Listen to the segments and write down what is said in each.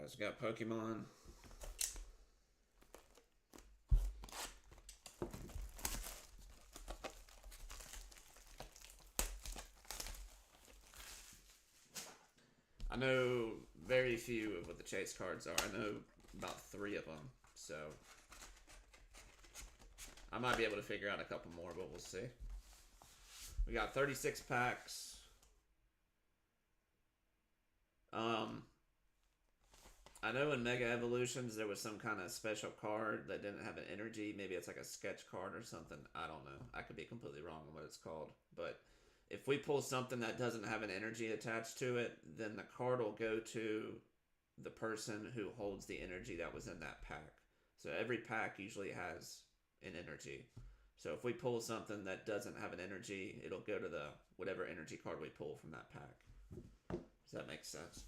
guys. We got Pokemon. I know very few of what the chase cards are. I know about 3 of them, so I might be able to figure out a couple more, but we'll see. We got 36 packs. I know in Mega Evolutions there was some kind of special card that didn't have an energy. Maybe it's like a sketch card or something. I don't know. I could be completely wrong on what it's called. But if we pull something that doesn't have an energy attached to it, then the card will go to the person who holds the energy that was in that pack. So every pack usually has an energy. So if we pull something that doesn't have an energy, it'll go to the whatever energy card we pull from that pack. Does that make sense?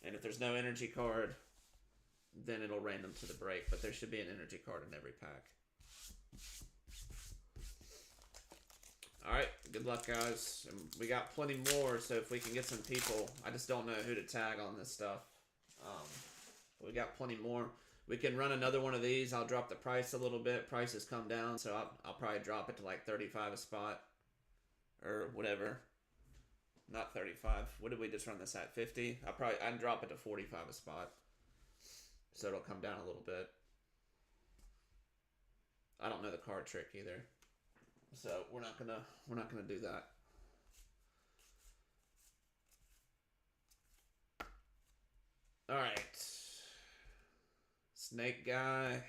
And if there's no energy card, then it'll random to the break. But there should be an energy card in every pack. Alright, good luck, guys. And we got plenty more, so if we can get some people, I just don't know who to tag on this stuff. We got plenty more. We can run another one of these. I'll drop the price a little bit. Prices come down, so I'll probably drop it to like 35 a spot. Or whatever. Not 35. What did we just run this at? 50? I'd drop it to 45 a spot. So it'll come down a little bit. I don't know the card trick either. So we're not gonna do that. Alright. Snake Guy.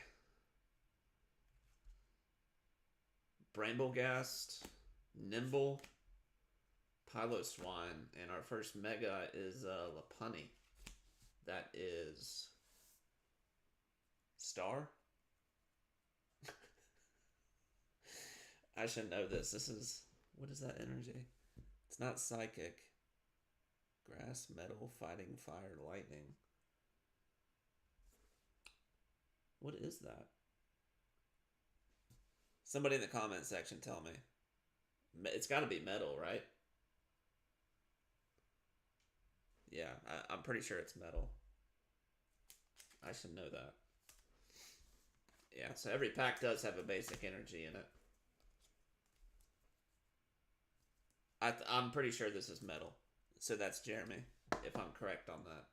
Bramblegast. Nimble. Piloswine, and our first Mega is Lopunny. That is Star. I should know this. This is, what is that energy? It's not Psychic. Grass, Metal, Fighting, Fire, Lightning. What is that? Somebody in the comment section tell me. It's got to be Metal, right? Yeah, I'm pretty sure it's Metal. I should know that. Yeah, so every pack does have a basic energy in it. I'm pretty sure this is Metal. So that's Jeremy, if I'm correct on that.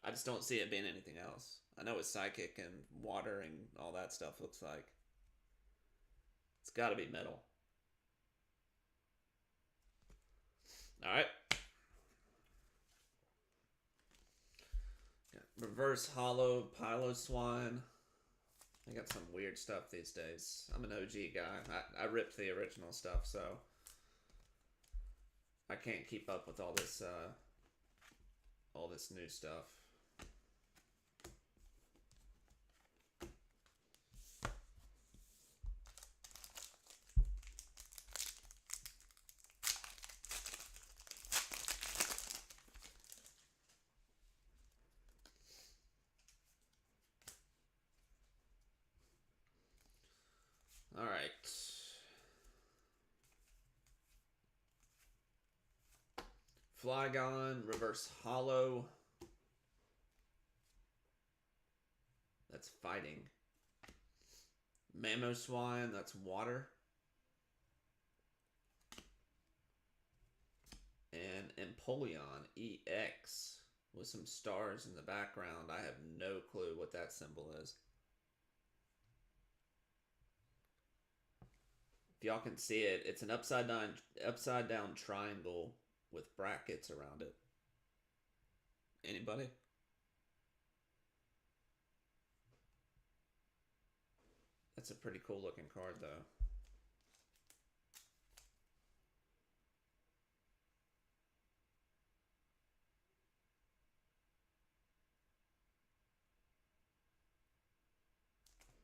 I just don't see it being anything else. I know it's Psychic and Water and all that stuff looks like. It's got to be Metal. Alright. Reverse Hollow, Piloswine. I got some weird stuff these days. I'm an OG guy. I ripped the original stuff, so I can't keep up with all this new stuff. All right. Flygon, Reverse Hollow. That's Fighting. Mamoswine, that's Water. And Empoleon EX with some stars in the background. I have no clue what that symbol is. If y'all can see it, it's an upside down triangle with brackets around it. Anybody? That's a pretty cool looking card though.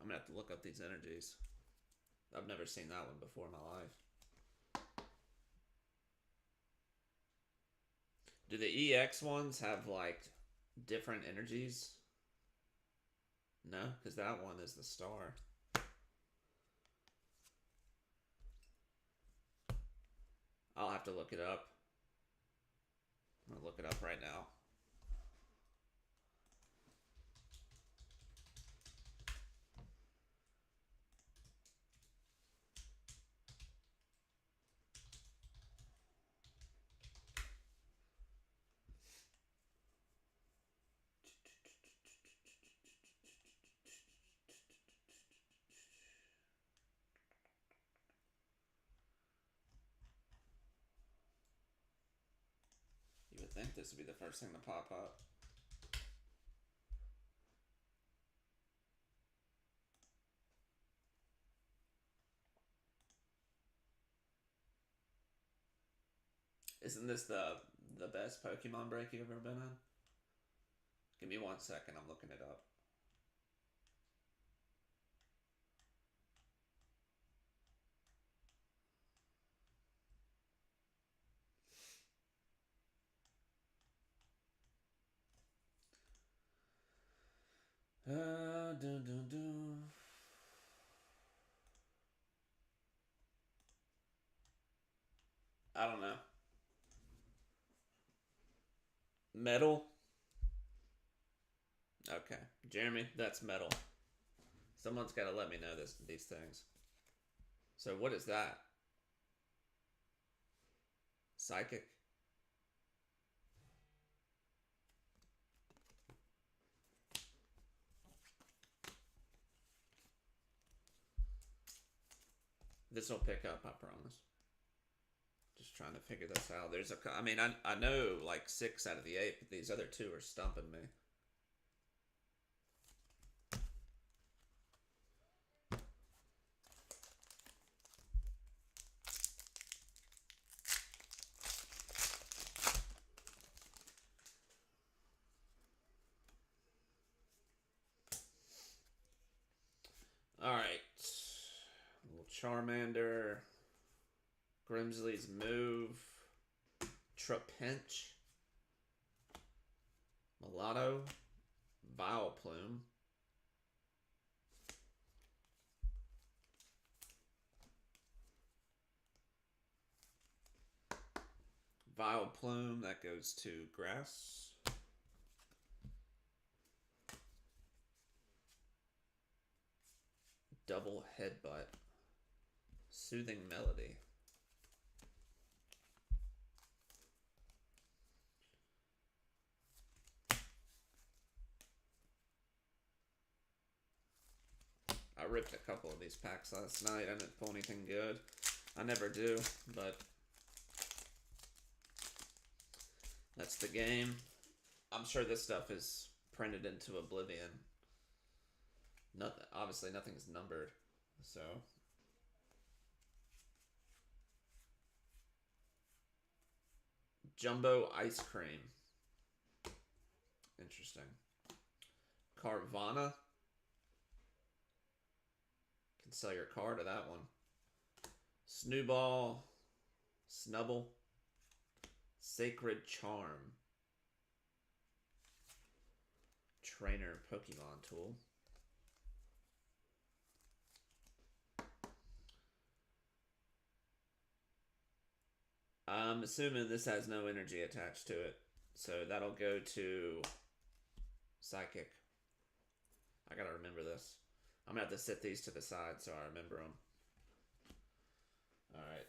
I'm gonna have to look up these energies. I've never seen that one before in my life. Do the EX ones have like different energies? No, because that one is the star. I'll have to look it up. I'm gonna look it up right now. think this would be the first thing to pop up. Isn't this the best Pokemon break you've ever been in? Give me 1 second, I'm looking it up. Dun, dun, dun. I don't know. Metal? Okay. Jeremy, that's metal. Someone's got to let me know these things. So what is that? Psychic? This will pick up, I promise. Just trying to figure this out. I mean, I know like 6 out of the 8, but these other 2 are stumping me. Alright. Little Charmander. Grimsley's Move. Trapinch. Mulatto. Vileplume. Vileplume, that goes to Grass. Double Headbutt. Soothing Melody. I ripped a couple of these packs last night. I didn't pull anything good. I never do, but that's the game. I'm sure this stuff is printed into oblivion. Nothing, obviously nothing's numbered, so. Jumbo Ice Cream. Interesting. Carvana. Can sell your car to that one. Snowball. Snubble. Sacred Charm. Trainer Pokemon tool. I'm assuming this has no energy attached to it. So that'll go to Psychic. I gotta remember this. I'm gonna have to set these to the side so I remember them. Alright.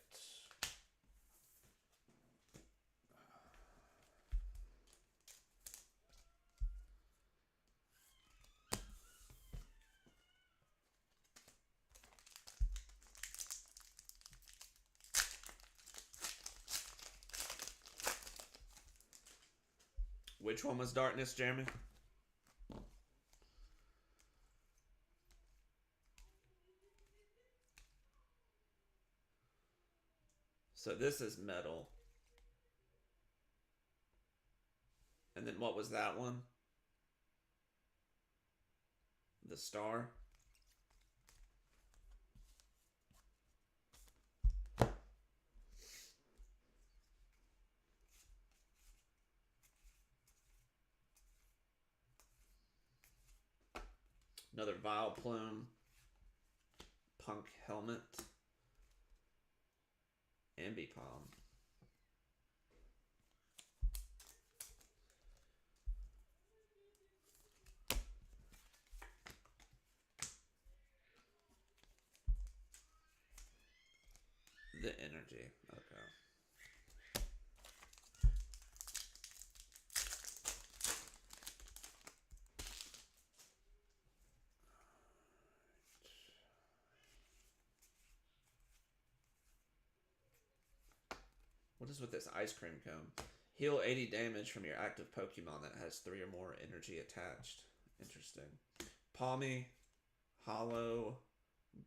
Which one was Darkness, Jeremy? So this is Metal. And then what was that one? The Star? Another Vileplume. Punk Helmet. Ambipom. The energy. Okay. What is with this ice cream cone? Heal 80 damage from your active Pokemon that has 3 or more energy attached. Interesting. Palmy, Hollow,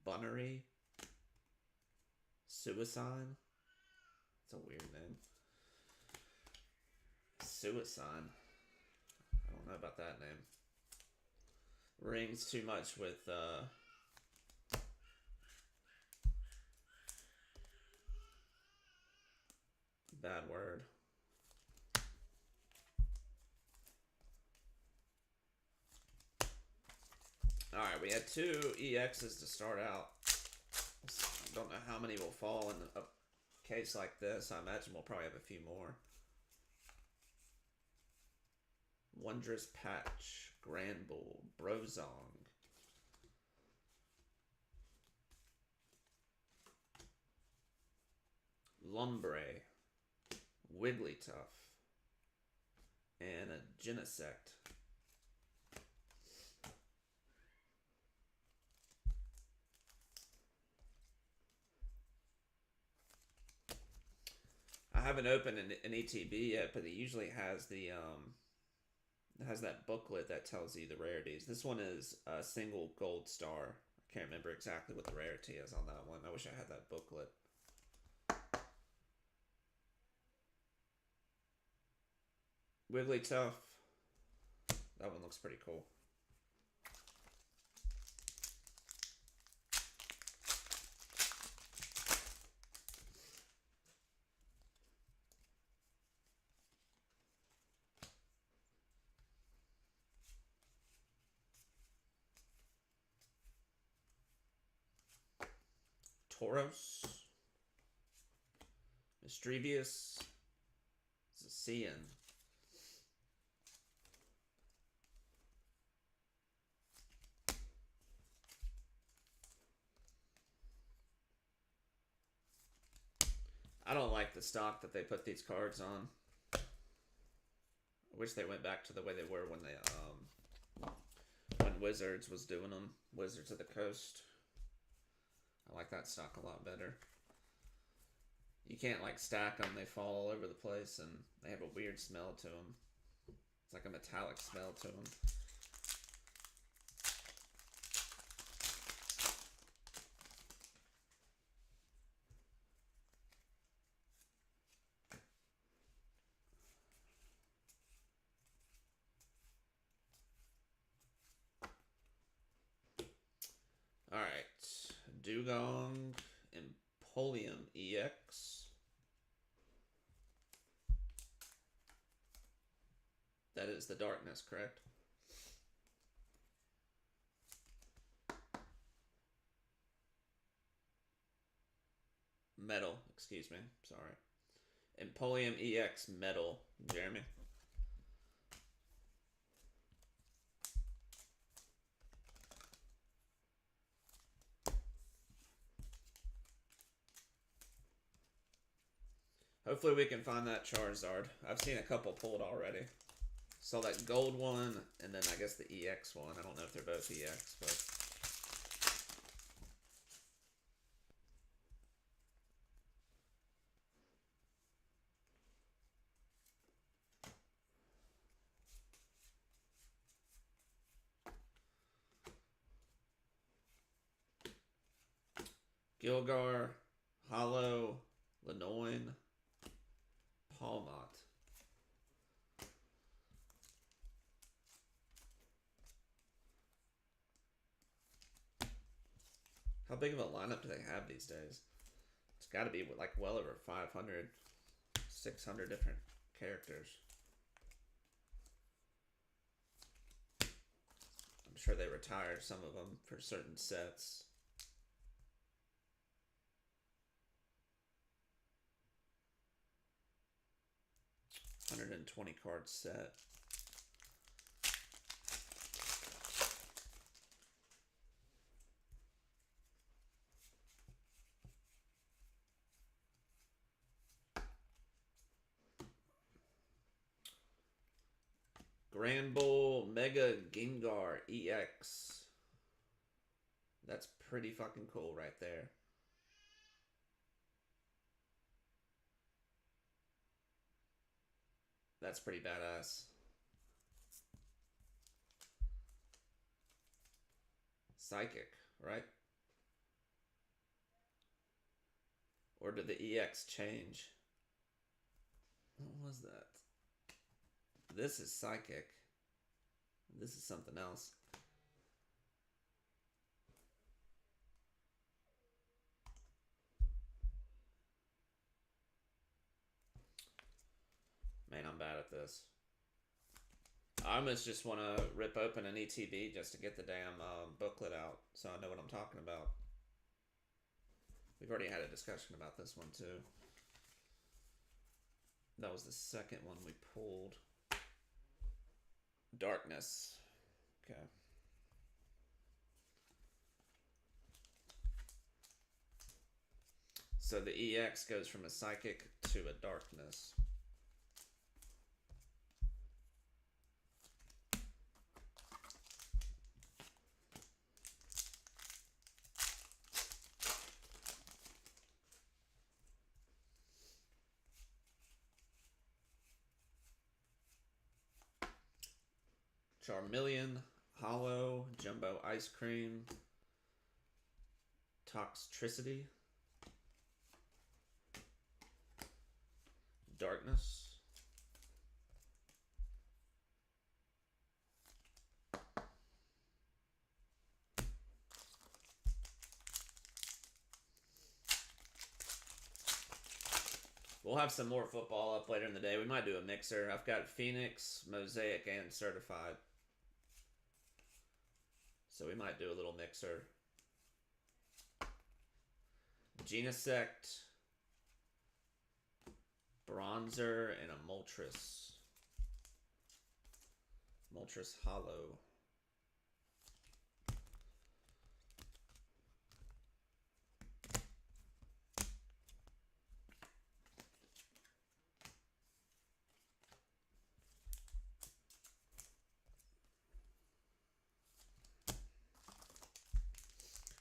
Bunnery, Suicide. It's a weird name. Suicide. I don't know about that name. Rings too much with bad word. Alright, we had 2 EXs to start out. Don't know how many will fall in a case like this. I imagine we'll probably have a few more. Wondrous Patch, Granbull, Brozong. Lumbre, Wigglytuff, and a Genesect. I haven't opened an ETB yet, but it usually has the it has that booklet that tells you the rarities. This one is a single gold star. I can't remember exactly what the rarity is on that one. I wish I had that booklet. Wigglytuff. That one looks pretty cool. Tauros. Mischievous. Zacian. I don't like the stock that they put these cards on. I wish they went back to the way they were when they when Wizards was doing them. Wizards of the Coast. I like that stock a lot better. You can't like stack them; they fall all over the place, and they have a weird smell to them. It's like a metallic smell to them. Alright. Dugong, Empoleon EX. That is the darkness, correct? Metal, excuse me, sorry. Empoleon EX Metal, Jeremy. Hopefully we can find that Charizard. I've seen a couple pulled already. Saw that gold one, and then I guess the EX one. I don't know if they're both EX, but... Gilgar, Hollow, Linoin, Palmot. How big of a lineup do they have these days? It's got to be like well over 500, 600 different characters. I'm sure they retired some of them for certain sets. 120 card set. Granbull Mega Gengar EX. That's pretty fucking cool right there. That's pretty badass. Psychic, right? Or did the EX change? What was that? This is psychic. This is something else. Man, I'm bad at this. I almost just want to rip open an ETB just to get the damn booklet out so I know what I'm talking about. We've already had a discussion about this one too. That was the second one we pulled. Darkness. Okay. So the EX goes from a psychic to a darkness. Charmeleon, Hollow, Jumbo Ice Cream, Toxtricity, Darkness, we'll have some more football up later in the day. We might do a mixer. I've got Phoenix, Mosaic, and Certified. So we might do a little mixer. Genesect, Bronzer, and a Moltres. Moltres Hollow.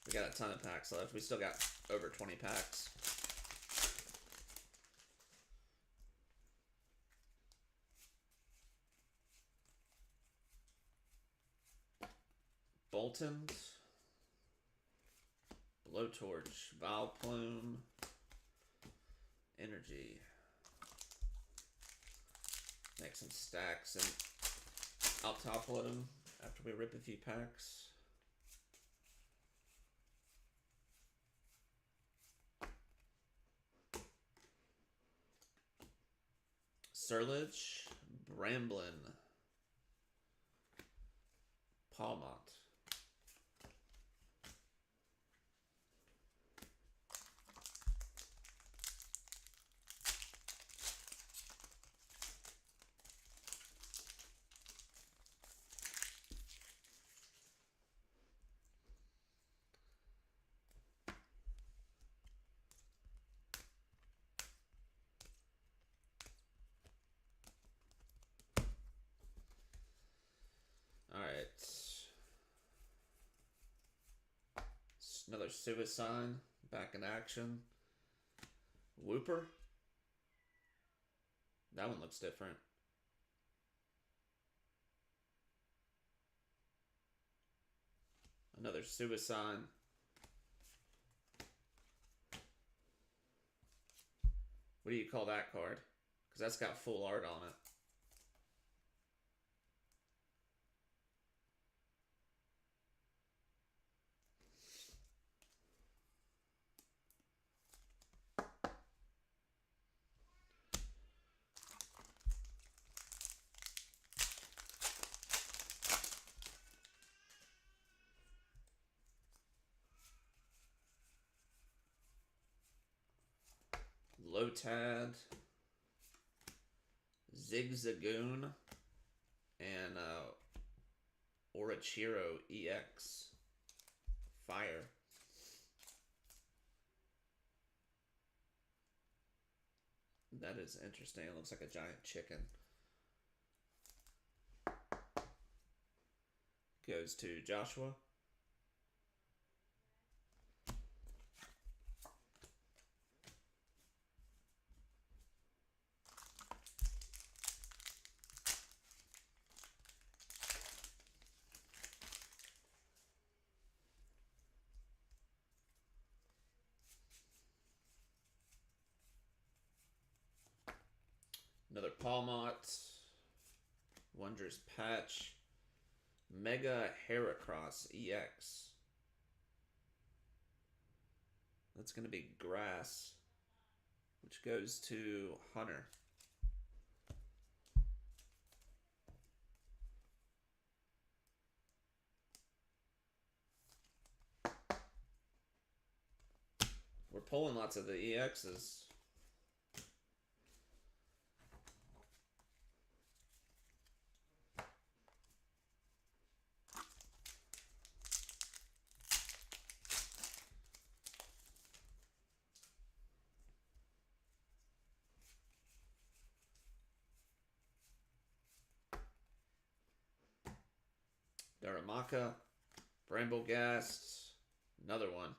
We got a ton of packs left. We still got over 20 packs. Boltons, Blowtorch, Vileplume, Energy. Make some stacks and I'll top load them after we rip a few packs. Surlige, Bramblin, Palmont. Alright. Another Suicide. Back in action. Whooper. That one looks different. Another Suicide. What do you call that card? Because that's got full art on it. Lotad, Zigzagoon, and Orochiro EX. Fire. That is interesting. It looks like a giant chicken. Goes to Joshua. Another Palmot. Wondrous Patch. Mega Heracross EX. That's going to be Grass, which goes to Hunter. We're pulling lots of the EXs. Daramaka, Bramblegast, another one.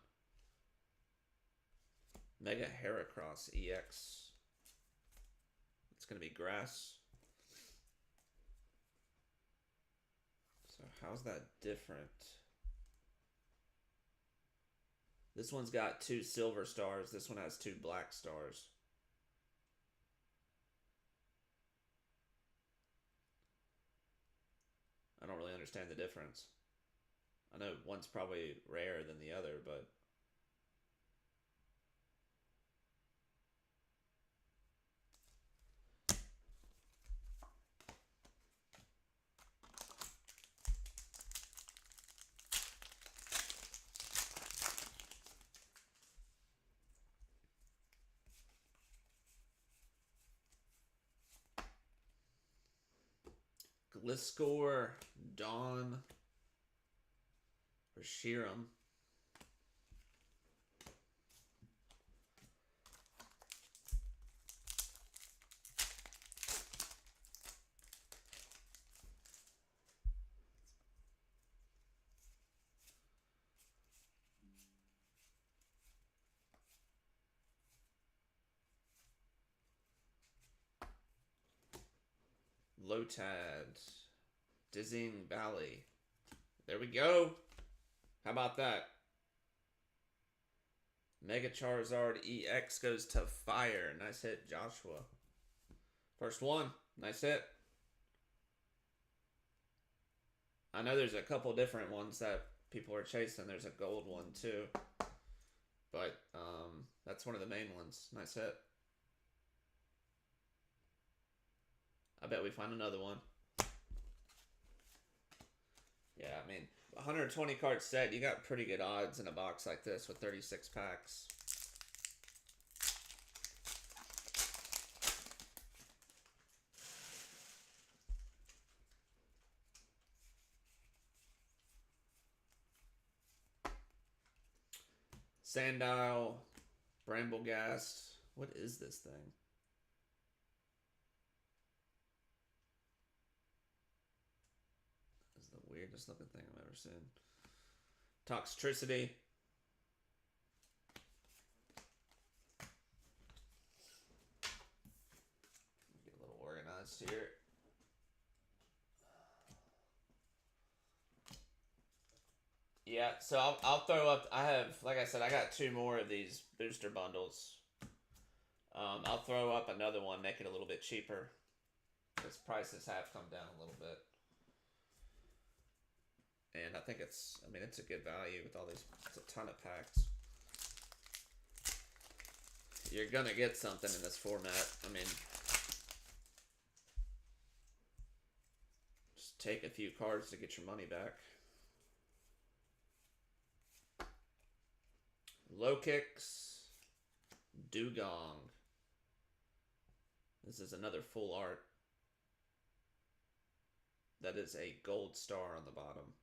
Mega Heracross EX. It's going to be Grass. So how's that different? This one's got 2 silver stars. This one has 2 black stars. I don't really understand the difference. I know one's probably rarer than the other, but Gliscor, Dawn, or Sheeram. Lotad, Dizzying Valley. There we go. How about that? Mega Charizard EX goes to Fire. Nice hit, Joshua. First one. Nice hit. I know there's a couple different ones that people are chasing. There's a gold one too. But that's one of the main ones. Nice hit. I bet we find another one. Yeah, I mean, 120 card set, you got pretty good odds in a box like this with 36 packs. Sandile, Bramblegast. What is this thing? This is the weirdest looking thing I've ever seen. Toxtricity. Get a little organized here. Yeah, so I'll throw up. I have, like I said, I got 2 more of these booster bundles. I'll throw up another one, make it a little bit cheaper. Its prices have come down a little bit. And I think it's a good value with all these. It's a ton of packs. You're going to get something in this format. I mean, just take a few cards to get your money back. Low Kicks, Dugong. This is another full art. That is a gold star on the bottom.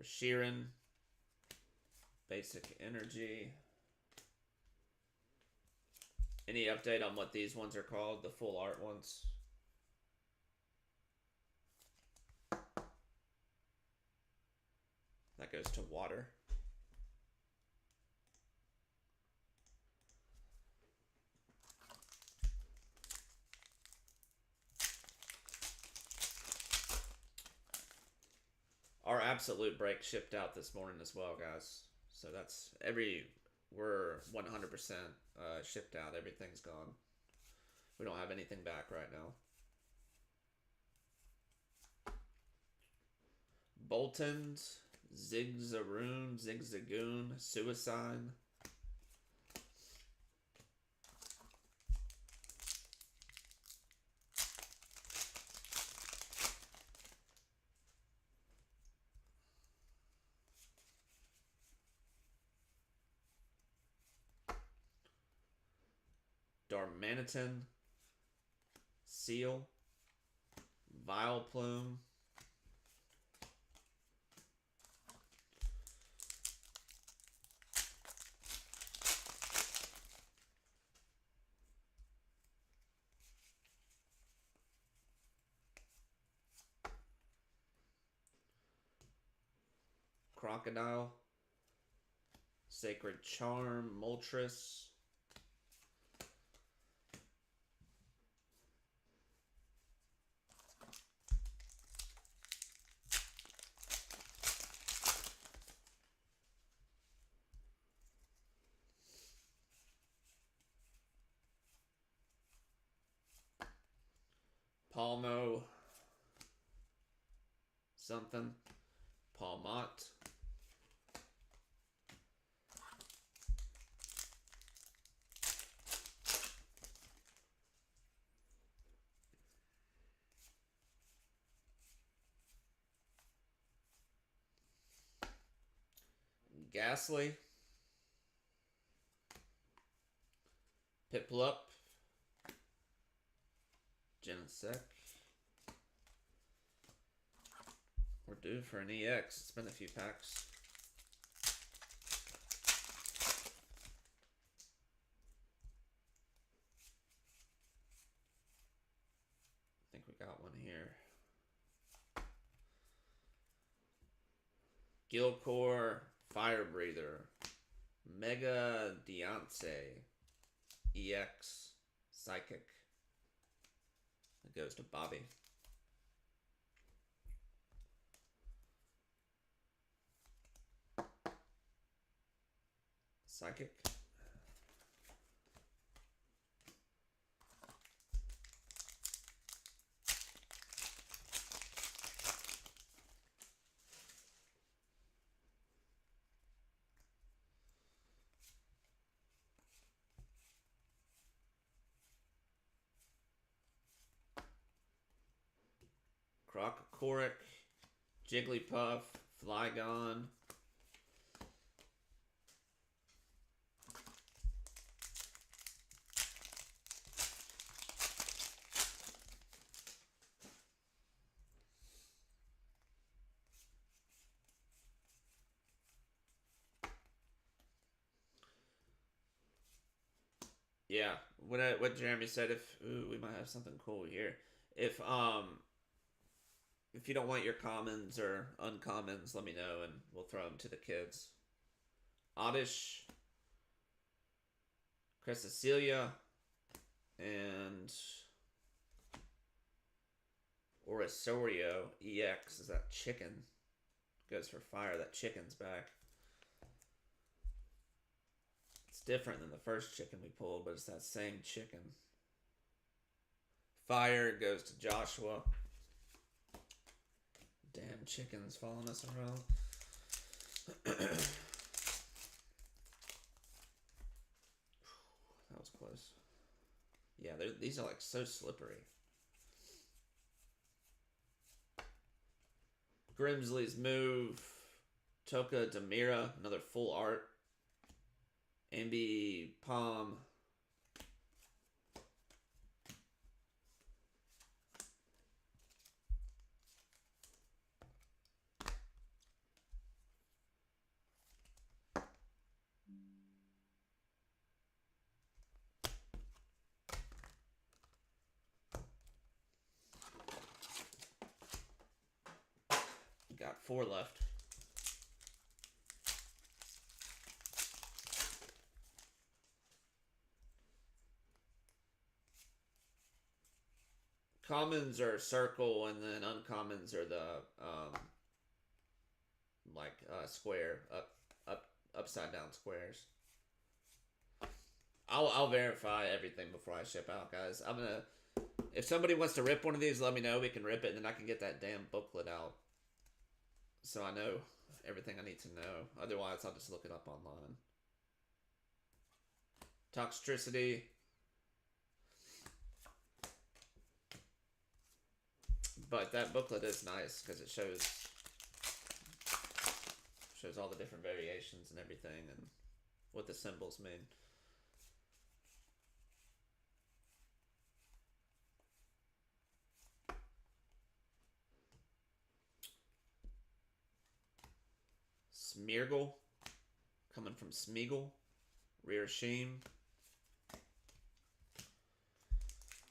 Sheeran, Basic Energy. Any update on what these ones are called, the full art ones? That goes to Water. Our Absolute Break shipped out this morning as well, guys. So that's we're 100% shipped out. Everything's gone. We don't have anything back right now. Boltons, Zigzagoon, Zigzagoon, Suicide. Darmanitan, Seal, Vileplume, Crocodile, Sacred Charm, Moltres, Palmo, something, Palmot, Ghastly, Piplup, Genesect. We're due for an EX. It's been a few packs. I think we got one here. Gilcore, Fire Breather, Mega Deontay, EX, Psychic. It goes to Bobby. Psychic. Crocoric, Jigglypuff, Flygon, yeah. What Jeremy said, we might have something cool here. If you don't want your commons or uncommons, let me know and we'll throw them to the kids. Oddish, Cresselia, and Orisorio EX is that chicken. Goes for fire. That chicken's back. It's different than the first chicken we pulled, but it's that same chicken. Fire goes to Joshua. Damn chickens following us around. That was close. Yeah, these are like so slippery. Grimsley's move. Toka Demira, another full art. Ambi Palm. Got 4 left. Commons are circle, and then uncommons are the square upside down squares. I'll verify everything before I ship out, guys. I'm gonna. If somebody wants to rip one of these, let me know. We can rip it, and then I can get that damn booklet out, so I know everything I need to know. Otherwise, I'll just look it up online. Toxicity. But that booklet is nice because it shows all the different variations and everything and what the symbols mean. Smeargle, coming from Smeagol. Rear Sheen.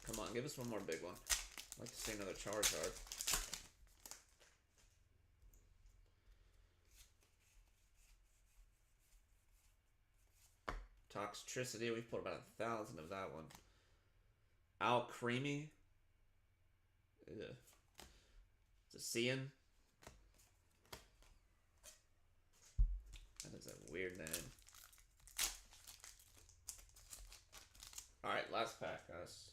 Come on, give us one more big one. I'd like to see another Charizard. Toxicity, we've put about 1,000 of that one. Alcremie. It's a Cian. That is a weird name. Alright, last pack, guys.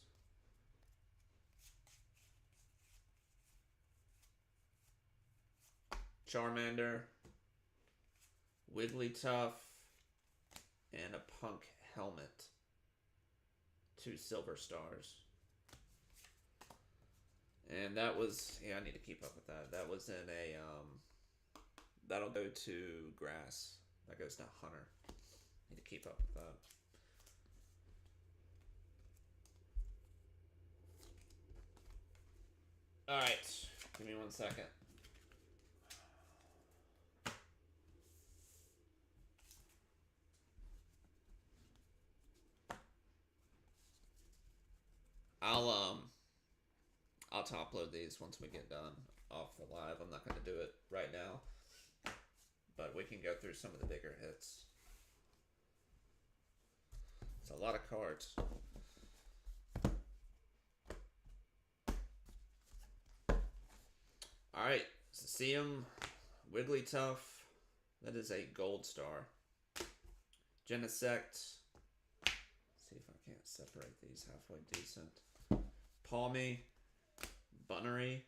Charmander, Wigglytuff, and a Punk Helmet. 2 silver stars. And that was, yeah, I need to keep up with that. That was in a, that'll go to Grass. That goes to Hunter. Need to keep up with that. Alright, give me 1 second. I'll top load these once we get done off the live. I'm not going to do it right now, but we can go through some of the bigger hits. It's a lot of cards. Alright, Cian, Wigglytuff. That is a gold star. Genesect. See if I can't separate these halfway decent. Palmy, Bunnery,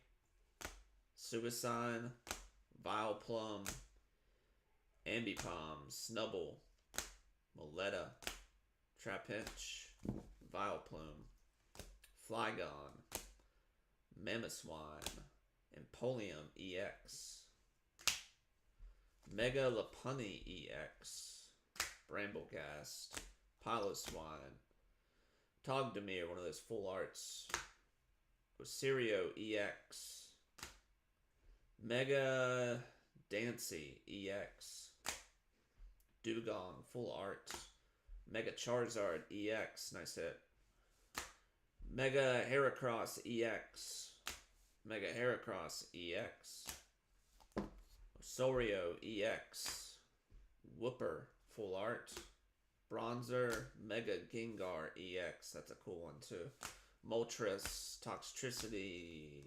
Suicide, Vileplume, Ambipom, Snubble, Moletta, Trapinch, Vileplume, Flygon, Mamoswine, Empoleon EX, Mega Lopunny EX, Bramblegast, Piloswine, Togdemir, one of those full arts, Osirio EX, Mega Dancy EX, Dugong full art, Mega Charizard EX, nice hit, Mega Heracross EX, Mega Heracross EX, Osorio EX, Whooper full art, Bronzer, Mega Gengar EX, that's a cool one too. Moltres, Toxicity,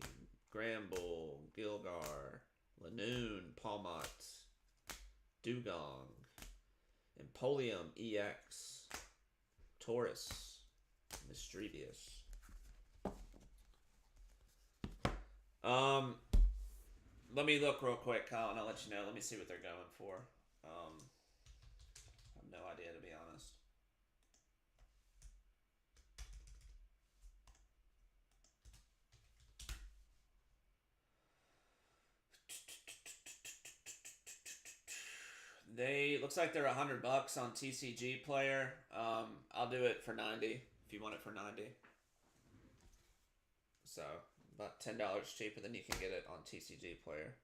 Gramble, Gilgar, Lanoon, Palmot, Dugong, Empoleon EX, Taurus, Mischievous. Let me look real quick, Kyle, and I'll let you know. Let me see what they're going for. I have no idea, to be honest. Looks like they're $100 on TCG Player. I'll do it for 90 if you want it for 90. So about $10 cheaper than you can get it on TCG Player.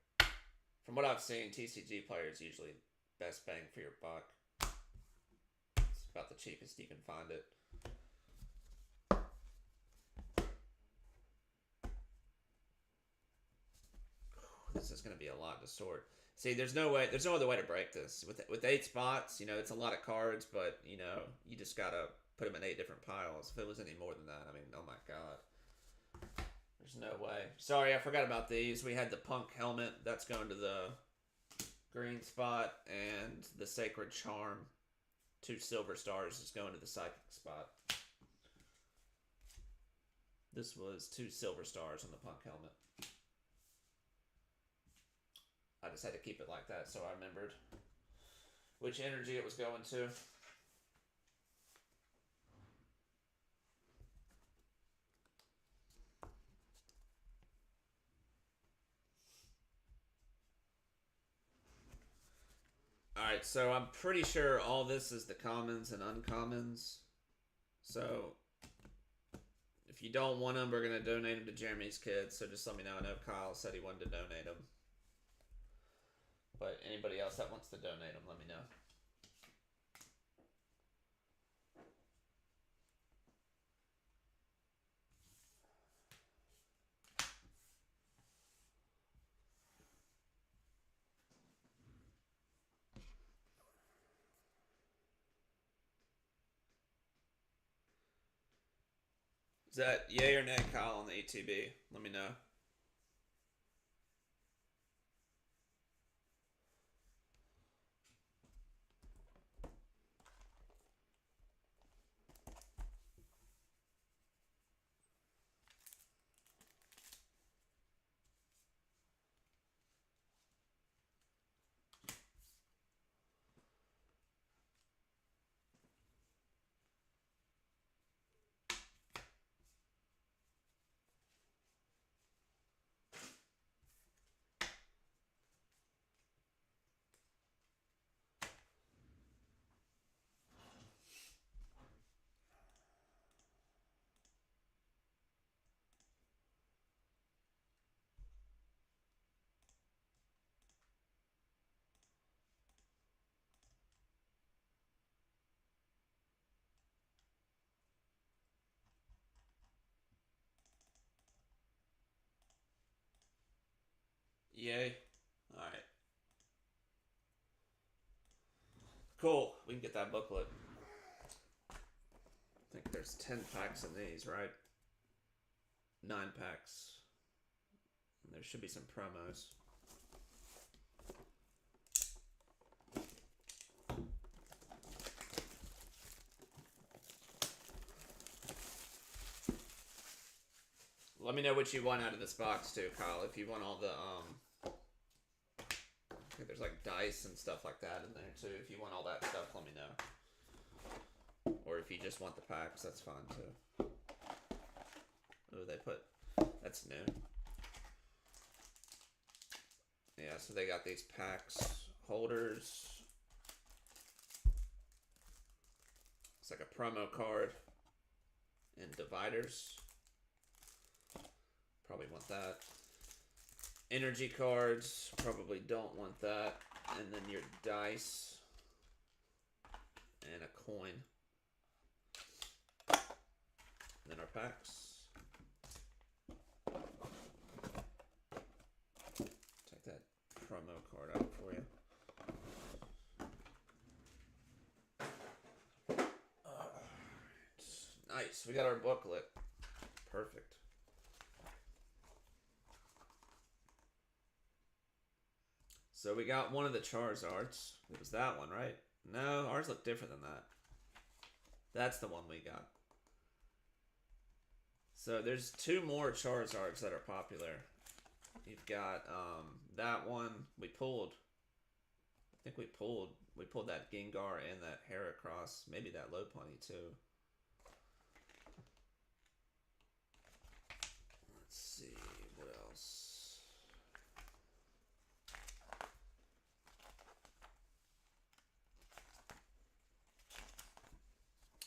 From what I've seen, TCG Player is usually best bang for your buck. It's about the cheapest you can find it. This is going to be a lot to sort. See, there's no other way to break this. With 8 spots, you know, it's a lot of cards, but, you know, you just got to put them in 8 different piles. If it was any more than that, I mean, oh my god. There's no way. Sorry, I forgot about these. We had the Punk Helmet. That's going to the green spot, and the Sacred Charm 2 silver stars is going to the psychic spot. This was 2 silver stars on the punk helmet. I just had to keep it like that so I remembered which energy it was going to. Alright, so I'm pretty sure all this is the commons and uncommons. So, if you don't want them, we're going to donate them to Jeremy's kids. So just let me know. I know Kyle said he wanted to donate them. But anybody else that wants to donate them, let me know. Is that yay or nay, Kyle, on the ATB? Let me know. Yay. Alright. Cool. We can get that booklet. I think there's 10 packs in these, right? 9 packs. And there should be some promos. Let me know what you want out of this box too, Kyle. If you want all the I think there's like dice and stuff like that in there too. If you want all that stuff, let me know. Or if you just want the packs, that's fine too. Oh, they put... That's new. Yeah, so they got these packs, holders. It's like a promo card. And dividers. Probably want that. Energy cards, probably don't want that. And then your dice. And a coin. And then our packs. Take that promo card out for you. Nice, we got our booklet. Perfect. So we got one of the Charizards. It was that one, right? No, ours looked different than that. That's the one we got. So there's 2 more Charizards that are popular. You've got that one we pulled. I think we pulled that Gengar and that Heracross. Maybe that Lopunny too. Let's see, what else?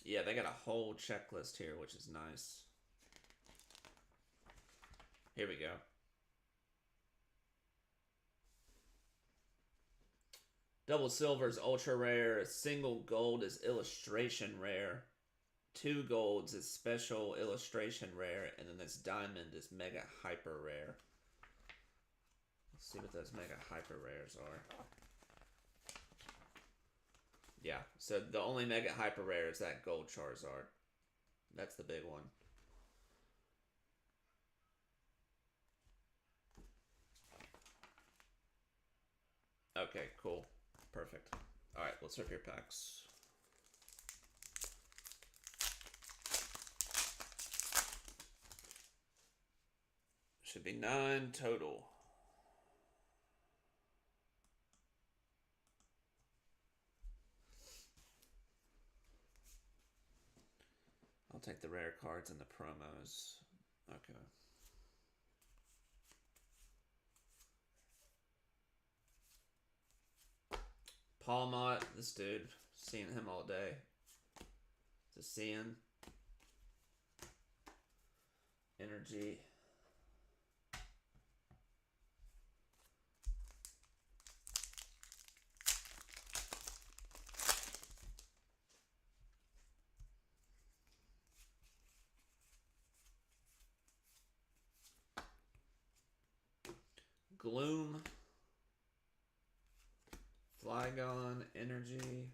Yeah, they got a whole checklist here, which is nice. Here we go. Double silver is ultra rare. Single gold is illustration rare. 2 golds is special illustration rare. And then this diamond is mega hyper rare. Let's see what those mega hyper rares are. Yeah, so the only mega hyper rare is that gold Charizard. That's the big one. Okay, cool. Perfect. Alright, let's rip your packs. Should be 9 total. I'll take the rare cards and the promos. Okay. Paul Mott, this dude, seeing him all day. Just seeing. Energy. Gloom. Flygon, energy.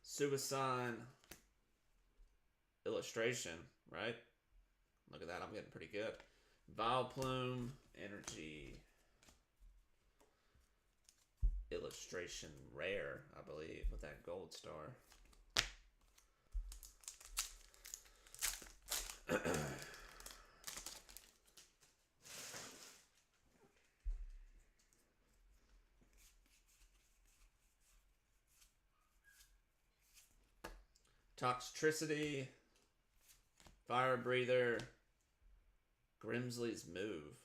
Suicide illustration, right? Look at that, I'm getting pretty good. Vileplume, energy. Illustration rare, I believe, with that gold star. Toxtricity, Fire Breather, Grimsley's Move.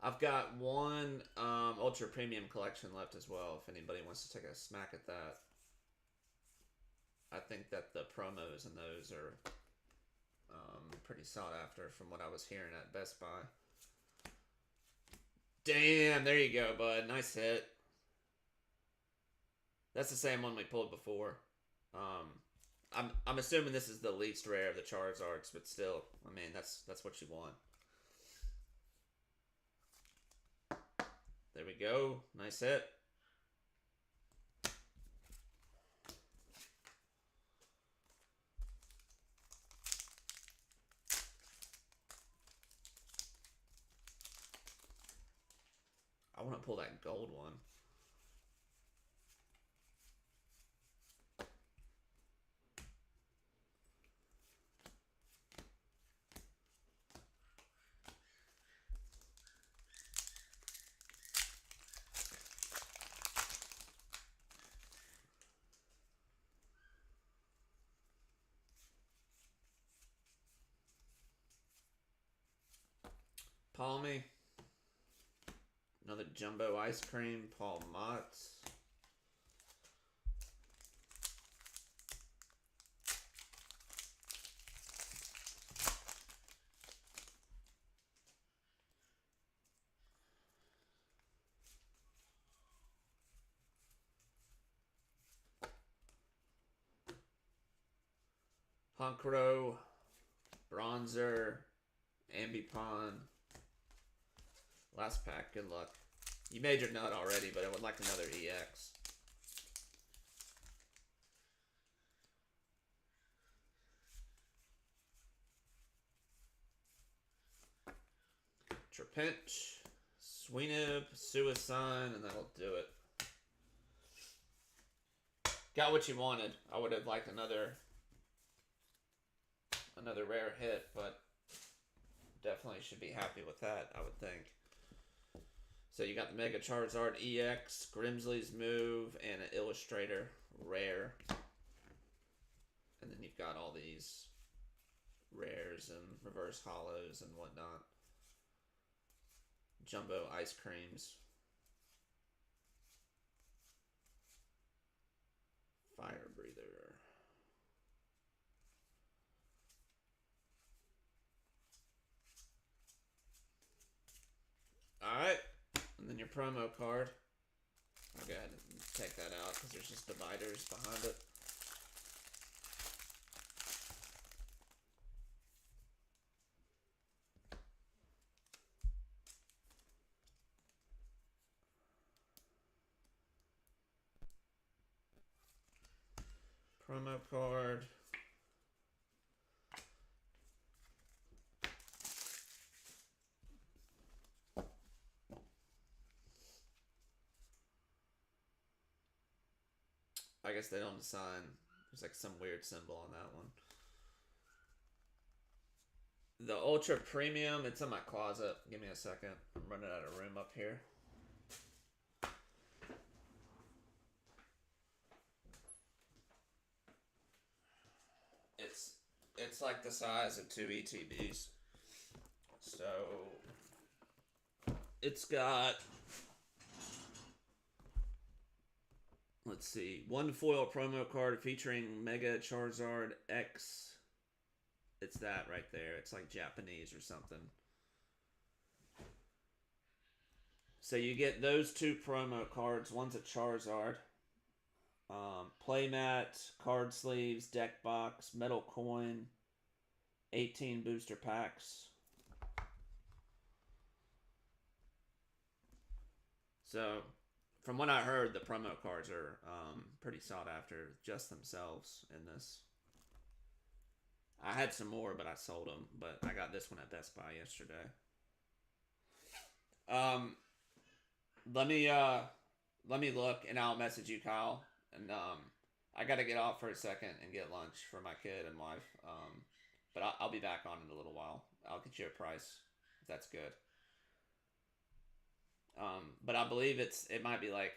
I've got one Ultra Premium collection left as well, if anybody wants to take a smack at that. I think that the promos in those are pretty sought after from what I was hearing at Best Buy. Damn, there you go, bud. Nice hit. That's the same one we pulled before. I'm assuming this is the least rare of the Charizards, but still, I mean, that's what you want. There we go. Nice hit. I want to pull that gold one. Palmy. Another Jumbo Ice Cream. Paul Mott. Hunkro. Bronzer. Ambipon. Last pack. Good luck. You made your nut already, but I would like another EX. Trapinch, Sweenip, Suicide, and that'll do it. Got what you wanted. I would have liked another rare hit, but definitely should be happy with that, I would think. So you got the Mega Charizard EX, Grimsley's Move, and an Illustrator rare. And then you've got all these rares and reverse hollows and whatnot. Jumbo Ice Creams. Fire Breather. Alright. And then your promo card. I'll go ahead and take that out because there's just dividers behind it. promo card. I guess they don't assign. There's like some weird symbol on that one. The Ultra Premium, it's in my closet. Give me a second. I'm running out of room up here. It's like the size of 2 ETBs. So it's got, let's see, one foil promo card featuring Mega Charizard X. It's that right there. It's like Japanese or something. So you get those 2 promo cards. One's a Charizard. Playmat, card sleeves, deck box, metal coin, 18 booster packs. So, from what I heard, the promo cards are pretty sought after just themselves in this. I had some more, but I sold them. But I got this one at Best Buy yesterday. Let me look, and I'll message you, Kyle. And I got to get off for a second and get lunch for my kid and wife. But I'll be back on in a little while. I'll get you a price if that's good. But I believe it might be like,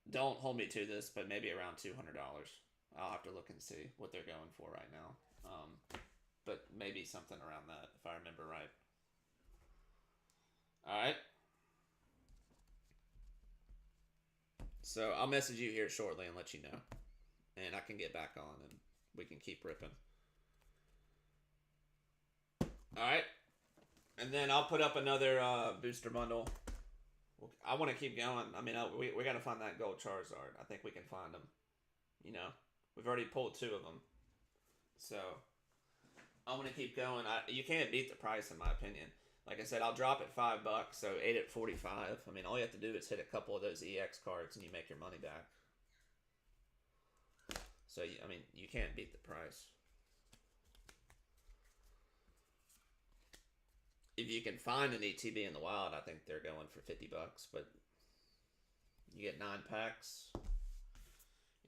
don't hold me to this, but maybe around $200. I'll have to look and see what they're going for right now. But maybe something around that if I remember right. All right. So I'll message you here shortly and let you know, and I can get back on and we can keep ripping. All right. And then I'll put up another booster bundle. I want to keep going. I mean, we got to find that gold Charizard. I think we can find them. You know, we've already pulled 2 of them. So, I'm going to keep going. You can't beat the price, in my opinion. Like I said, I'll drop it $5, so 8 at 45. I mean, all you have to do is hit a couple of those EX cards and you make your money back. So, I mean, you can't beat the price. If you can find an ETB in the wild, I think they're going for $50, but you get 9 packs.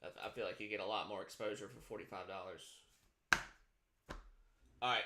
I feel like you get a lot more exposure for $45. All right.